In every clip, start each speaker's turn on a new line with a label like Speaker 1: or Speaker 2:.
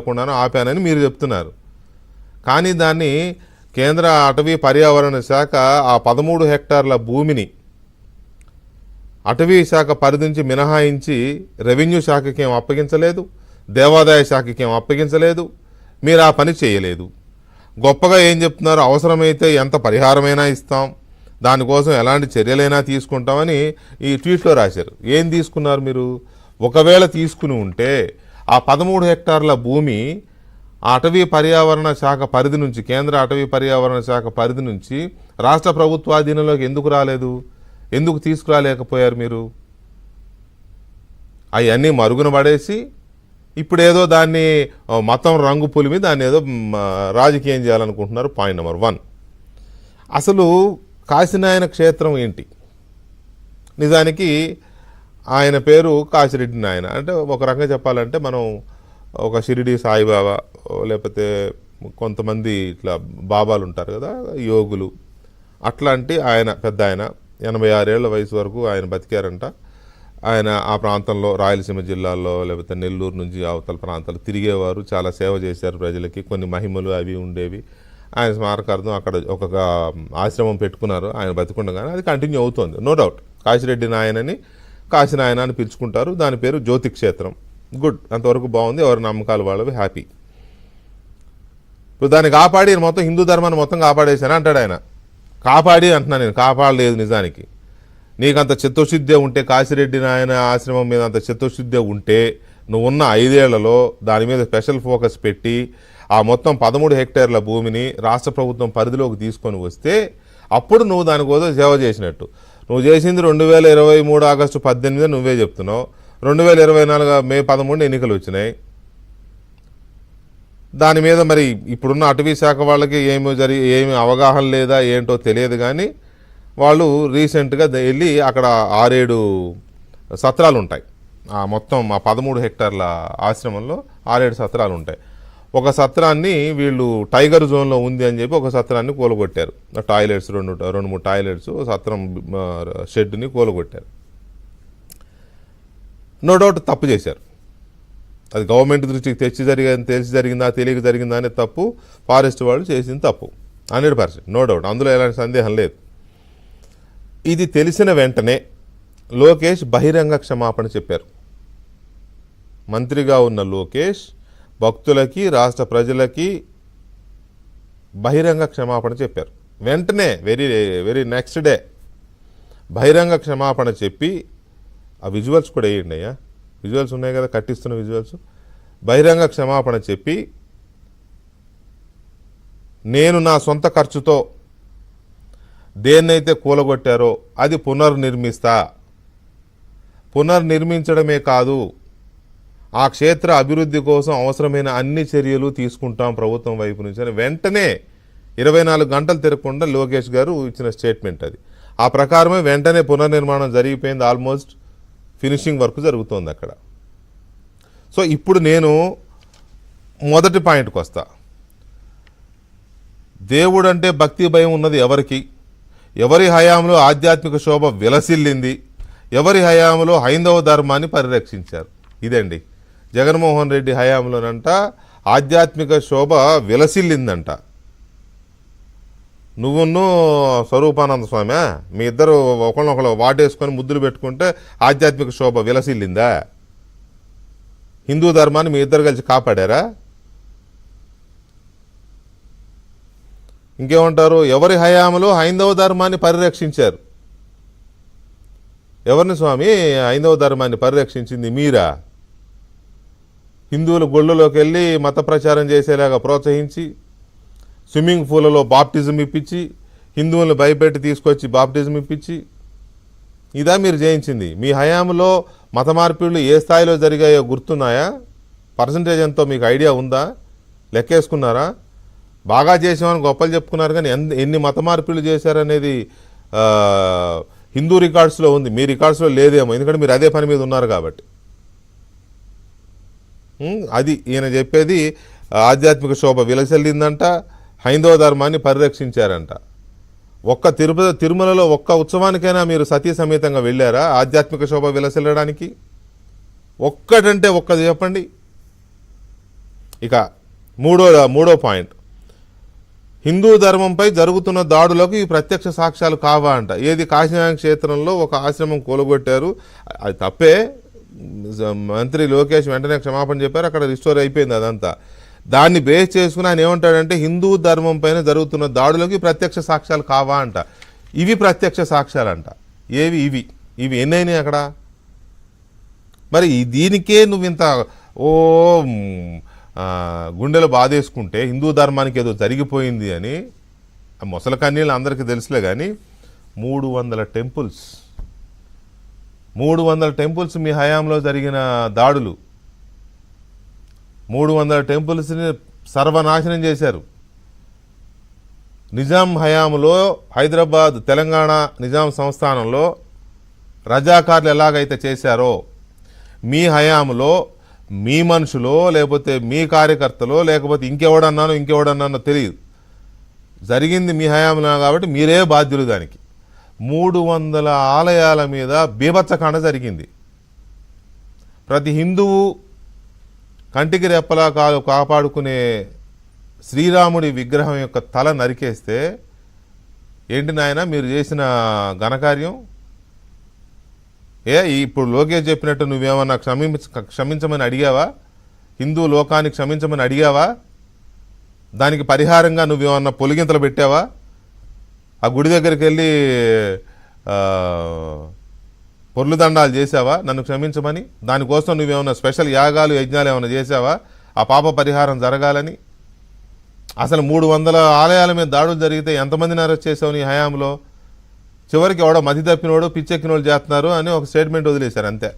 Speaker 1: లేకుండానో ఆపానని మీరు చెప్తున్నారు. కానీ దాన్ని కేంద్ర అటవీ పర్యావరణ శాఖ ఆ 13 హెక్టార్ల భూమిని అటవీ శాఖ పరిధి నుంచి మినహాయించి రెవెన్యూ శాఖకి ఏం అప్పగించలేదు, దేవాదాయ శాఖకి ఏం అప్పగించలేదు. మీరు ఆ పని చేయలేదు. గొప్పగా ఏం చెప్తున్నారు, అవసరమైతే ఎంత పరిహారమైనా ఇస్తాం, దానికోసం ఎలాంటి చర్యలైనా తీసుకుంటామని ఈ ట్వీట్లో రాశారు. ఏం తీసుకున్నారు మీరు? ఒకవేళ తీసుకుని ఉంటే ఆ 13 హెక్టార్ల భూమి అటవీ పర్యావరణ శాఖ పరిధి నుంచి, కేంద్ర అటవీ పర్యావరణ శాఖ పరిధి నుంచి రాష్ట్ర ప్రభుత్వాధీనంలోకి ఎందుకు రాలేదు? ఎందుకు తీసుకురాలేకపోయారు మీరు? అవన్నీ మరుగున పడేసి ఇప్పుడేదో దాన్ని మతం రంగు పులిమి దాన్ని ఏదో రాజకీయం చేయాలనుకుంటున్నారు. Point number 1. అసలు కాశీనాయన క్షేత్రం ఏంటి? నిజానికి ఆయన పేరు కాశిరెడ్డి నాయన. అంటే ఒక రకంగా చెప్పాలంటే మనం ఒక షిరిడి సాయిబాబా లేకపోతే కొంతమంది ఇట్లా బాబాలు ఉంటారు కదా, యోగులు, అట్లాంటి ఆయన పెద్ద ఆయన 86 ఏళ్ల వయసు వరకు ఆయన బతికారంట. ఆయన ఆ ప్రాంతంలో రాయలసీమ జిల్లాల్లో లేకపోతే నెల్లూరు నుంచి అవతల ప్రాంతాలు తిరిగేవారు, చాలా సేవ చేశారు ప్రజలకి, కొన్ని మహిమలు అవి ఉండేవి. ఆయన స్మారకార్థం అక్కడ ఒక ఆశ్రమం పెట్టుకున్నారు ఆయన బతికుండగానే. అది కంటిన్యూ అవుతుంది, నో డౌట్. కాశిరెడ్డి నాయనని కాశీనాయన అని పిలుచుకుంటారు. దాని పేరు జ్యోతి క్షేత్రం. గుడ్, అంతవరకు బాగుంది. ఎవరి నమ్మకాలు వాళ్ళవి, హ్యాపీ. ఇప్పుడు దాన్ని కాపాడి మొత్తం హిందూ ధర్మాన్ని మొత్తం కాపాడేశాను అంటాడు ఆయన. కాపాడి అంటున్నాను నేను, కాపాడలేదు. నిజానికి నీకంత చిత్తశుద్ధి ఉంటే, కాశిరెడ్డి నాయన ఆశ్రమం మీద అంత చిత్తశుద్ధి ఉంటే, నువ్వున్న 5 ఏళ్లలో దాని మీద స్పెషల్ ఫోకస్ పెట్టి ఆ మొత్తం 13 హెక్టార్ల భూమిని రాష్ట్ర ప్రభుత్వం పరిధిలోకి తీసుకొని వస్తే అప్పుడు నువ్వు దానికోసం సేవ చేసినట్టు. నువ్వు చేసింది 2023 ఆగస్టు 18 నువ్వే చెప్తున్నావు. 2024 మే 13 ఎన్నికలు వచ్చినాయి. దాని మీద మరి ఇప్పుడున్న అటవీ శాఖ వాళ్ళకి ఏమి అవగాహన లేదా ఏంటో తెలియదు. కానీ వాళ్ళు రీసెంట్గా వెళ్ళి అక్కడ 6-7 సత్రాలు ఉంటాయి. ఆ మొత్తం ఆ 13 హెక్టార్ల ఆశ్రమంలో 6-7 సత్రాలు ఉంటాయి. ఒక సత్రాన్ని వీళ్ళు టైగర్ జోన్లో ఉంది అని చెప్పి ఒక సత్రాన్ని కూలగొట్టారు. టాయిలెట్స్ 2-3 టాయిలెట్స్, సత్రం షెడ్ని కూలగొట్టారు. నో డౌట్ తప్పు చేశారు. అది గవర్నమెంట్ దృష్టికి తెలిసి జరిగిందా తెలియక జరిగిందా అనే తప్పు, ఫారెస్ట్ వాళ్ళు చేసింది తప్పు 100%, నో డౌట్. అందులో ఎలాంటి సందేహం లేదు. ఇది తెలిసిన వెంటనే లోకేష్ బహిరంగ క్షమాపణ చెప్పారు. మంత్రిగా ఉన్న లోకేష్ భక్తులకి, రాష్ట్ర ప్రజలకి బహిరంగ క్షమాపణ చెప్పారు. వెంటనే వెరీ నెక్స్ట్ డే బహిరంగ క్షమాపణ చెప్పి, ఆ విజువల్స్ కూడా వేయండి అయ్యా, విజువల్స్ ఉన్నాయి కదా, కట్టిస్తున్న విజువల్స్. బహిరంగ క్షమాపణ చెప్పి, నేను నా సొంత ఖర్చుతో దేన్నైతే కూలగొట్టారో అది పునర్నిర్మించడమే కాదు, ఆ క్షేత్ర అభివృద్ధి కోసం అవసరమైన అన్ని చర్యలు తీసుకుంటాం ప్రభుత్వం వైపు నుంచి అని వెంటనే 24 గంటలు తిరగకుండా లోకేష్ గారు ఇచ్చిన స్టేట్మెంట్ అది. ఆ ప్రకారమే వెంటనే పునర్నిర్మాణం జరిగిపోయింది. ఆల్మోస్ట్ ఫినిషింగ్ వర్క్ జరుగుతోంది అక్కడ. సో ఇప్పుడు నేను మొదటి పాయింట్కి వస్తా. దేవుడంటే భక్తి భయం ఉన్నది ఎవరికి? ఎవరి హయాంలో ఆధ్యాత్మిక శోభ విలసిల్లింది? ఎవరి హయాంలో హైందవ ధర్మాన్ని పరిరక్షించారు? ఇదండి. జగన్మోహన్ రెడ్డి హయాంలోనంట ఆధ్యాత్మిక శోభ విలసిల్లిందంట. నువ్వును స్వరూపానంద స్వామి మీ ఇద్దరు ఒకళ్ళొకళ్ళు వాటేసుకొని ముద్దులు పెట్టుకుంటే ఆధ్యాత్మిక శోభ విలసిల్లిందా? హిందూ ధర్మాన్ని మీ ఇద్దరు కలిసి కాపాడారా? ఇంకేమంటారు? ఎవరి హయాంలో హైందవ ధర్మాన్ని పరిరక్షించారు? ఎవరిని స్వామి హైందవ ధర్మాన్ని పరిరక్షించింది? మీరా? హిందువుల గొళ్ళలోకి వెళ్ళి మత ప్రచారం చేసేలాగా ప్రోత్సహించి, స్విమ్మింగ్ పూలలో బాప్టిజం ఇప్పించి, హిందువులను భయపెట్టి తీసుకొచ్చి బాప్టిజం ఇప్పించి, ఇదా మీరు చేయించింది? మీ హయాంలో మత మార్పిడులు ఏ స్థాయిలో జరిగాయో గుర్తున్నాయా? పర్సంటేజ్ ఎంతో మీకు ఐడియా ఉందా? లెక్కేసుకున్నారా? బాగా చేసామని గొప్పలు చెప్పుకున్నారు, కానీ ఎన్ని మత మార్పిడులు చేశారనేది హిందూ రికార్డ్స్లో ఉంది. మీ రికార్డ్స్లో లేదేమో, ఎందుకంటే మీరు అదే పని మీద ఉన్నారు కాబట్టి. అది ఈయన చెప్పేది. ఆధ్యాత్మిక శోభ విలసిల్లిందంట, హైందవ ధర్మాన్ని పరిరక్షించారంట. ఒక్క తిరుమలలో ఒక్క ఉత్సవానికైనా మీరు సతీ సమేతంగా వెళ్ళారా ఆధ్యాత్మిక శోభ విలసిల్లడానికి? ఒక్కటంటే ఒక్కది చెప్పండి. ఇక మూడో పాయింట్, హిందూ ధర్మంపై జరుగుతున్న దాడులకు ఈ ప్రత్యక్ష సాక్ష్యాలు కావా అంట. ఏది కాశీనాయన క్షేత్రంలో ఒక ఆశ్రమం కూలగొట్టారు, అది తప్పే. మంత్రి లోకేష్ వెంటనే క్షమాపణ చెప్పారు, అక్కడ రిస్టోర్ అయిపోయింది అదంతా. దాన్ని బేస్ చేసుకుని ఆయన ఏమంటాడంటే హిందూ ధర్మం పైన జరుగుతున్న దాడులకు ప్రత్యక్ష సాక్ష్యాలు కావా అంట. ఇవి ప్రత్యక్ష సాక్ష్యాలంట. ఏవి ఇవి ఎన్నైనాయి అక్కడ? మరి దీనికే నువ్వు ఇంత గుండెలు బాధేసుకుంటే హిందూ ధర్మానికి ఏదో జరిగిపోయింది అని, మొసల కన్నీళ్ళు అందరికీ తెలుసులే. కానీ 300 టెంపుల్స్ మీ హయాంలో జరిగిన దాడులు, 300 టెంపుల్స్ని సర్వనాశనం చేశారు. నిజాం హయాంలో హైదరాబాద్ తెలంగాణ నిజాం సంస్థానంలో రజాకార్లు ఎలాగైతే చేశారో మీ హయాంలో మీ మనుషులో లేకపోతే మీ కార్యకర్తలో లేకపోతే ఇంకెవడన్నానో తెలియదు, జరిగింది మీ హయాంలో కాబట్టి మీరే బాధ్యులు. దానికి 300 ఆలయాల మీద బీభత్సకాండ జరిగింది. ప్రతి హిందువు కంటికి రెప్పలా కాపాడుకునే శ్రీరాముడి విగ్రహం యొక్క తల నరికేస్తే ఏంటి నాయన మీరు చేసిన ఘనకార్యం? ఇప్పుడు లోకేష్ చెప్పినట్టు నువ్వేమన్నా క్షమించమని అడిగావా? హిందూ లోకానికి క్షమించమని అడిగావా? దానికి పరిహారంగా నువ్వేమన్నా పొలిగింతలు పెట్టావా? ఆ గుడి దగ్గరికి వెళ్ళి పొర్లు దండాలు చేసావా నన్ను క్షమించమని? దానికోసం నువ్వేమన్నా స్పెషల్ యాగాలు యజ్ఞాలు ఏమైనా చేసావా ఆ పాప పరిహారం జరగాలని? అసలు 300 ఆలయాల మీద దాడులు జరిగితే ఎంతమందిని అరెస్ట్ చేసావు నీ హయాంలో? చివరికి ఎవడో మతి తప్పినోడు పిచ్చెక్కినోడు చేస్తున్నారు అని ఒక స్టేట్మెంట్ వదిలేశారు అంతే.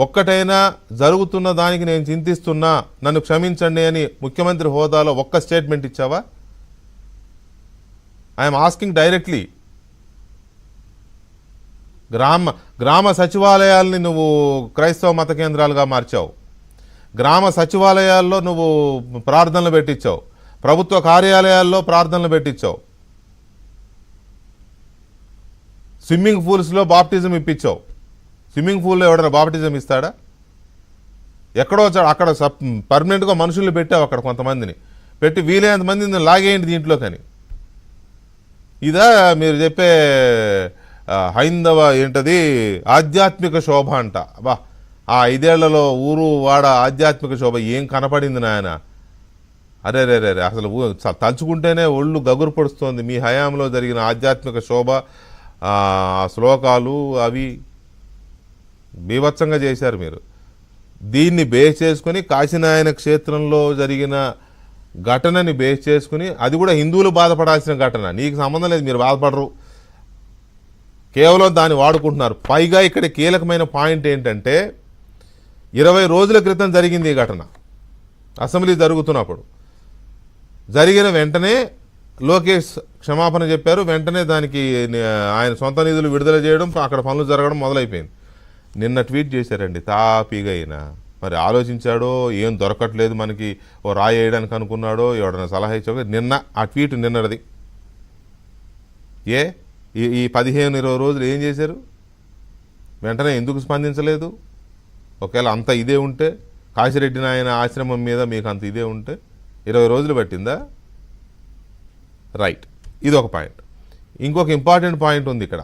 Speaker 1: ఒక్కటైనా జరుగుతున్న దానికి నేను చింతిస్తున్నా నన్ను క్షమించండి అని ముఖ్యమంత్రి హోదాలో ఒక్క స్టేట్మెంట్ ఇచ్చావా? I'm asking directly. గ్రామ సచివాలయాల్ని నువ్వు క్రైస్తవ మత కేంద్రాలుగా మార్చావు, గ్రామ సచివాలయాల్లో నువ్వు ప్రార్థనలు పెట్టించావు, ప్రభుత్వ కార్యాలయాల్లో ప్రార్థనలు పెట్టించావు, స్విమ్మింగ్ పూల్స్లో బాప్టిజం ఇప్పించావు. స్విమ్మింగ్ పూల్లో ఎవడన్నా బాప్టిజం ఇస్తాడా? ఎక్కడో అక్కడ పర్మనెంట్గా మనుషుల్ని పెట్టావు, అక్కడ కొంతమందిని పెట్టి వీలైనంత మందిని లాగేయండి దీంట్లో. కానీ ఇదా మీరు చెప్పే హైందవ ఏంటది ఆధ్యాత్మిక శోభ అంట? బా, ఆ 5 ఏళ్లలో ఊరు వాడ ఆధ్యాత్మిక శోభ ఏం కనపడింది నాయన. అరే అసలు తలుచుకుంటేనే ఒళ్ళు గగురు పడుస్తోంది. మీ హయాంలో జరిగిన ఆధ్యాత్మిక శోభ, శ్లోకాలు అవి బీభత్సంగా చేశారు మీరు. దీన్ని బేస్ చేసుకుని కాశీనాయన క్షేత్రంలో జరిగిన ఘటనని బేస్ చేసుకుని, అది కూడా హిందువులు బాధపడాల్సిన ఘటన, నీకు సంబంధం లేదు, మీరు బాధపడరు, కేవలం దాన్ని వాడుకుంటున్నారు. పైగా ఇక్కడ కీలకమైన పాయింట్ ఏంటంటే 20 రోజుల క్రితం జరిగింది ఈ ఘటన. అసెంబ్లీ జరుగుతున్నప్పుడు జరిగిన వెంటనే లోకేష్ క్షమాపణ చెప్పారు. వెంటనే దానికి ఆయన సొంత నిధులు విడుదల చేయడం, అక్కడ పనులు జరగడం మొదలైపోయింది. నిన్న ట్వీట్ చేశారండి తాపీగా. అయినా మరి ఆలోచించాడో ఏం దొరకట్లేదు మనకి, ఓ రాయి వేయడానికి అనుకున్నాడో ఎవడన్నా సలహా ఇచ్చాడో. నిన్న ఆ ట్వీట్ నిన్నది. ఈ 15-20 రోజులు ఏం చేశారు? వెంటనే ఎందుకు స్పందించలేదు? ఒకవేళ అంత ఇదే ఉంటే, కాశిరెడ్డి నాయన ఆశ్రమం మీద మీకు అంత ఇదే ఉంటే 20 రోజులు పట్టిందా? రైట్, ఇది ఒక పాయింట్. ఇంకొక ఇంపార్టెంట్ పాయింట్ ఉంది ఇక్కడ.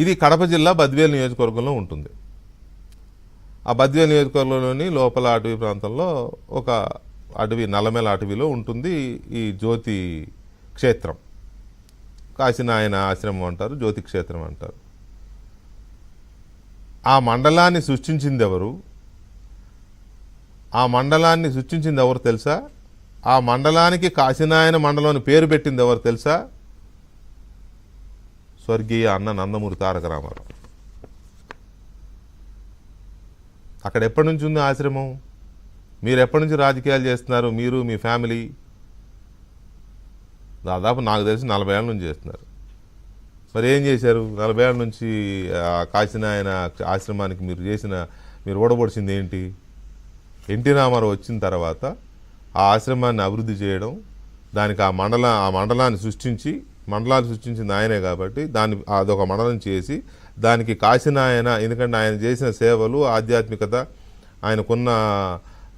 Speaker 1: ఇది కడప జిల్లా బద్వేలు నియోజకవర్గంలో ఉంటుంది. ఆ బద్వేలు నియోజకవర్గంలోని లోపల అటవీ ప్రాంతంలో ఒక అటవీ, నల్లమేల అటవీలో ఉంటుంది ఈ జ్యోతి క్షేత్రం. కాశీనాయన ఆశ్రమం అంటారు, జ్యోతి క్షేత్రం అంటారు. ఆ మండలాన్ని సృష్టించింది ఎవరు? ఆ మండలాన్ని సృష్టించింది ఎవరు తెలుసా? ఆ మండలానికి కాశీనాయన మండలం అని పేరు పెట్టింది ఎవరు తెలుసా? స్వర్గీయ అన్న నందమూరి తారక రామారావు. అక్కడ ఎప్పటి నుంచి ఉంది ఆశ్రమం? మీరు ఎప్పటి నుంచి రాజకీయాలు చేస్తున్నారు? మీరు మీ ఫ్యామిలీ దాదాపు నాకు తెలిసి 40 ఏళ్ళ నుంచి చేస్తున్నారు. మరి ఏం చేశారు 40 ఏళ్ళ నుంచి? కాశీనాయన ఆశ్రమానికి మీరు ఓడబొడిచింది ఏంటి? ఎన్టీ రామారావు వచ్చిన తర్వాత ఆ ఆశ్రమాన్ని అభివృద్ధి చేయడం, దానికి ఆ మండలాన్ని సృష్టించింది ఆయనే కాబట్టి అదొక మండలం చేసి దానికి కాశీనాయన, ఎందుకంటే ఆయన చేసిన సేవలు, ఆధ్యాత్మికత, ఆయనకున్న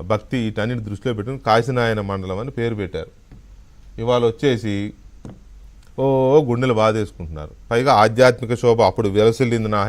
Speaker 1: భక్తి వీటన్నిటి దృష్టిలో పెట్టుకుని కాశీనాయన మండలం అని పేరు పెట్టారు. ఇవాళ వచ్చేసి గుండెలు బాధేసుకుంటున్నారు. పైగా ఆధ్యాత్మిక శోభ అప్పుడు విలసిల్లింది నా